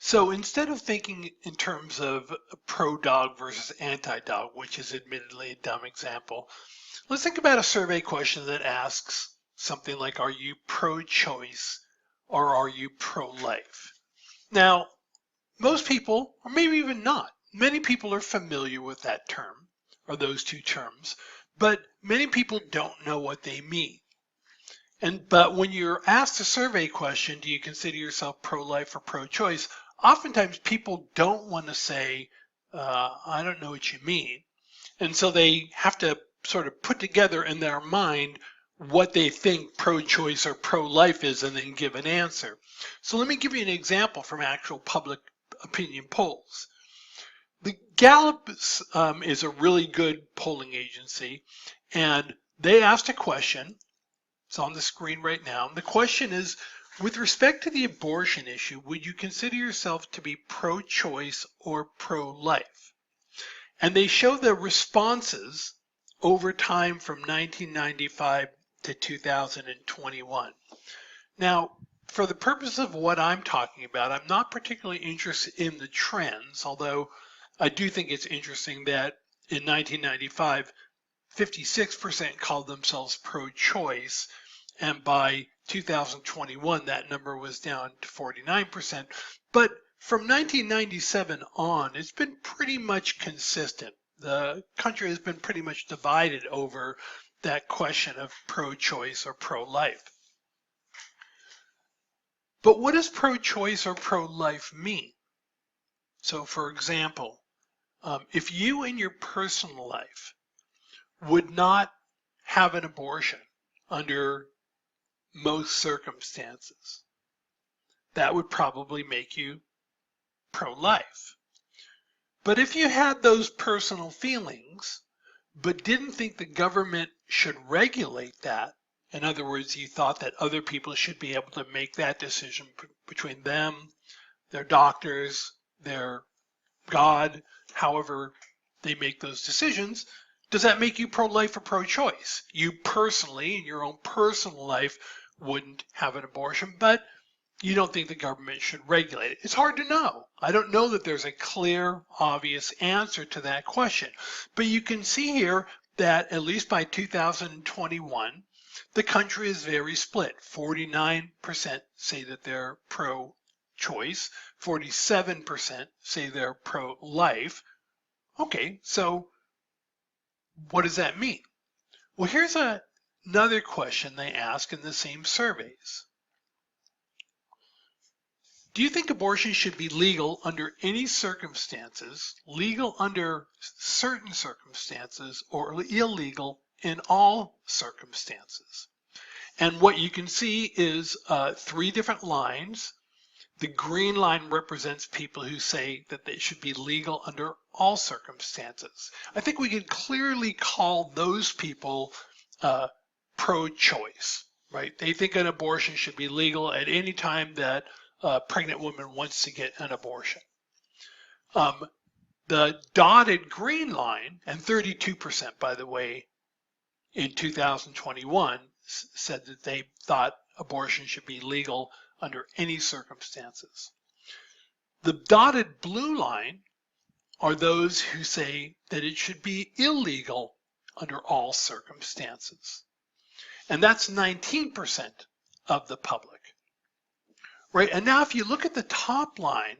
So instead of thinking in terms of pro-dog versus anti-dog, which is admittedly a dumb example, let's think about a survey question that asks something like, are you pro-choice or are you pro-life? Now, most people, or maybe even not, many people are familiar with that term or those two terms, but many people don't know what they mean. But when you're asked a survey question, do you consider yourself pro-life or pro-choice? Oftentimes people don't want to say, I don't know what you mean. And so they have to sort of put together in their mind what they think pro-choice or pro-life is and then give an answer. So let me give you an example from actual public opinion polls. The Gallup is a really good polling agency, and they asked a question. It's on the screen right now. The question is, with respect to the abortion issue, would you consider yourself to be pro-choice or pro-life? And they show the responses over time from 1995 to 2021. Now, for the purpose of what I'm talking about, I'm not particularly interested in the trends, although I do think it's interesting that in 1995, 56% called themselves pro-choice, and by 2021 that number was down to 49%. But from 1997 on, it's been pretty much consistent. The country has been pretty much divided over that question of pro-choice or pro-life. But what does pro-choice or pro-life mean? So for example, if you in your personal life would not have an abortion under most circumstances, that would probably make you pro-life. But if you had those personal feelings, but didn't think the government should regulate that, in other words, you thought that other people should be able to make that decision between them, their doctors, their God, however they make those decisions, does that make you pro-life or pro-choice? You personally, in your own personal life, wouldn't have an abortion, but you don't think the government should regulate it. It's hard to know. I don't know that there's a clear, obvious answer to that question. But you can see here that at least by 2021, the country is very split. 49% say that they're pro-choice, 47% say they're pro-life. Okay, so what does that mean? Well, here's another question they ask in the same surveys. Do you think abortion should be legal under any circumstances, legal under certain circumstances, or illegal in all circumstances? And what you can see is 3 different lines. The green line represents people who say that they should be legal under all circumstances. I think we can clearly call those people pro-choice, right? They think an abortion should be legal at any time that a pregnant woman wants to get an abortion. The dotted green line, and 32% by the way, in 2021 said that they thought abortion should be legal under any circumstances. The dotted blue line are those who say that it should be illegal under all circumstances. And that's 19% of the public. Right, and now if you look at the top line,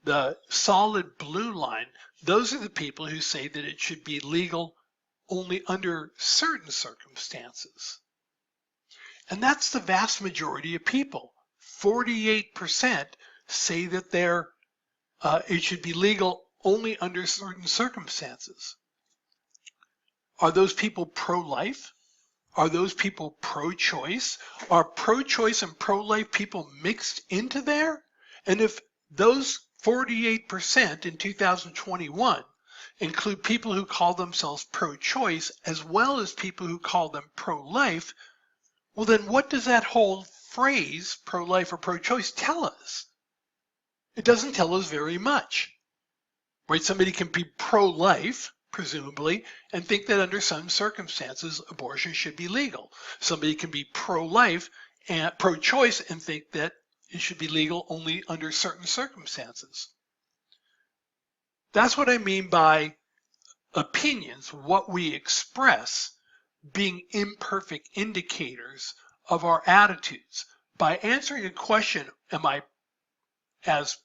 the solid blue line, those are the people who say that it should be legal only under certain circumstances. And that's the vast majority of people. 48% say that it should be legal only under certain circumstances. Are those people pro-life? Are those people pro-choice? Are pro-choice and pro-life people mixed into there? And if those 48% in 2021 include people who call themselves pro-choice as well as people who call them pro-life, well then what does that whole phrase, pro-life or pro-choice, tell us? It doesn't tell us very much. Right? Somebody can be pro-life, presumably, and think that under some circumstances abortion should be legal. Somebody can be pro-life and pro-choice and think that it should be legal only under certain circumstances. That's what I mean by opinions, what we express, being imperfect indicators of our attitudes. By answering a question, am I as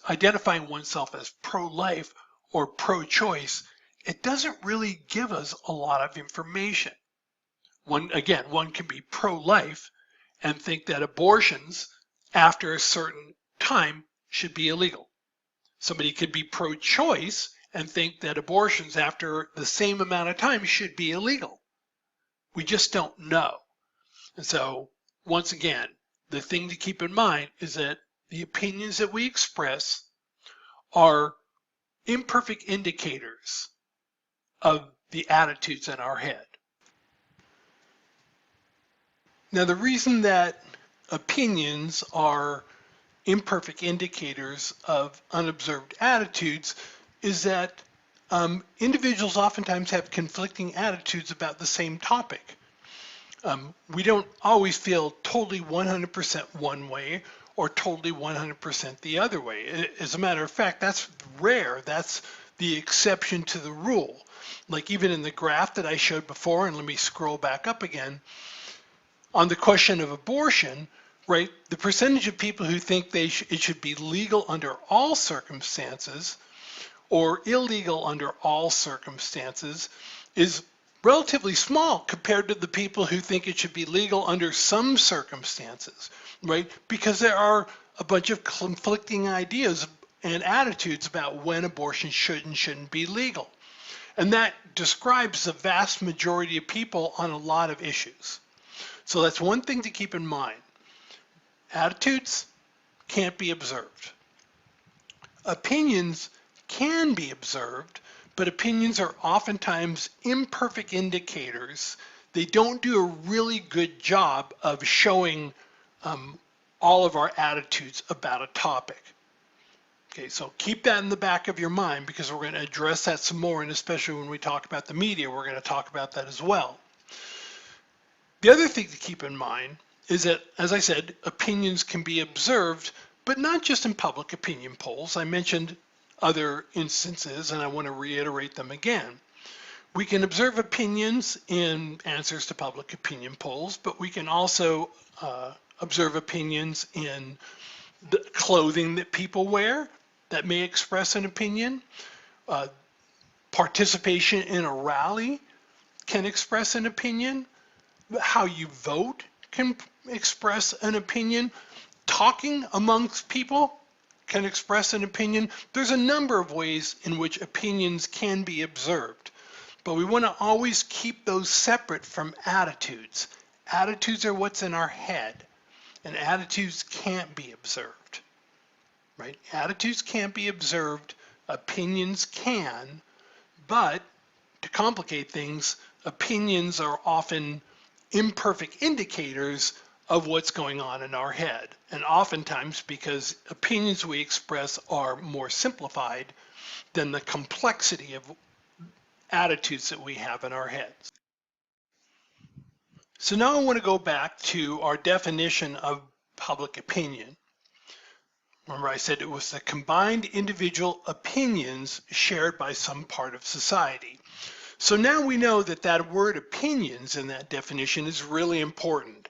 identifying oneself as pro-life or pro-choice, it doesn't really give us a lot of information. One can be pro-life and think that abortions after a certain time should be illegal. Somebody could be pro-choice and think that abortions after the same amount of time should be illegal. We just don't know. And so, once again, the thing to keep in mind is that the opinions that we express are imperfect indicators of the attitudes in our head. Now, the reason that opinions are imperfect indicators of unobserved attitudes is that individuals oftentimes have conflicting attitudes about the same topic. We don't always feel totally 100% one way or totally 100% the other way. As a matter of fact, that's rare. That's the exception to the rule. Like even in the graph that I showed before, and let me scroll back up again, on the question of abortion, right, the percentage of people who think it should be legal under all circumstances or illegal under all circumstances is relatively small compared to the people who think it should be legal under some circumstances, right? Because there are a bunch of conflicting ideas and attitudes about when abortion should and shouldn't be legal. And that describes the vast majority of people on a lot of issues. So that's one thing to keep in mind. Attitudes can't be observed. Opinions can be observed, but opinions are oftentimes imperfect indicators. They don't do a really good job of showing all of our attitudes about a topic. Okay, so keep that in the back of your mind because we're going to address that some more, and especially when we talk about the media, we're going to talk about that as well. The other thing to keep in mind is that, as I said, opinions can be observed, but not just in public opinion polls. I mentioned other instances, and I want to reiterate them again. We can observe opinions in answers to public opinion polls, but we can also observe opinions in the clothing that people wear that may express an opinion. Participation in a rally can express an opinion. How you vote can express an opinion. Talking amongst people can express an opinion. There's a number of ways in which opinions can be observed, but we want to always keep those separate from attitudes. Attitudes are what's in our head, and attitudes can't be observed, right? Attitudes can't be observed, opinions can, but to complicate things, opinions are often imperfect indicators of what's going on in our head. And oftentimes, because opinions we express are more simplified than the complexity of attitudes that we have in our heads. So now I want to go back to our definition of public opinion. Remember I said it was the combined individual opinions shared by some part of society. So now we know that that word opinions in that definition is really important.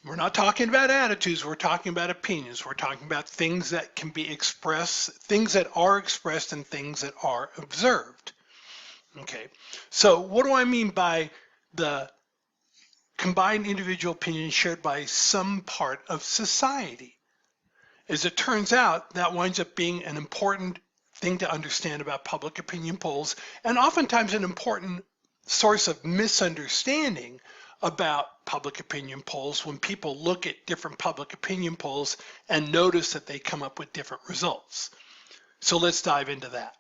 We're not talking about attitudes, we're talking about opinions. We're talking about things that can be expressed, things that are expressed and things that are observed. Okay, so what do I mean by the combined individual opinion shared by some part of society? As it turns out, that winds up being an important thing to understand about public opinion polls, and oftentimes an important source of misunderstanding about public opinion polls when people look at different public opinion polls and notice that they come up with different results. So let's dive into that.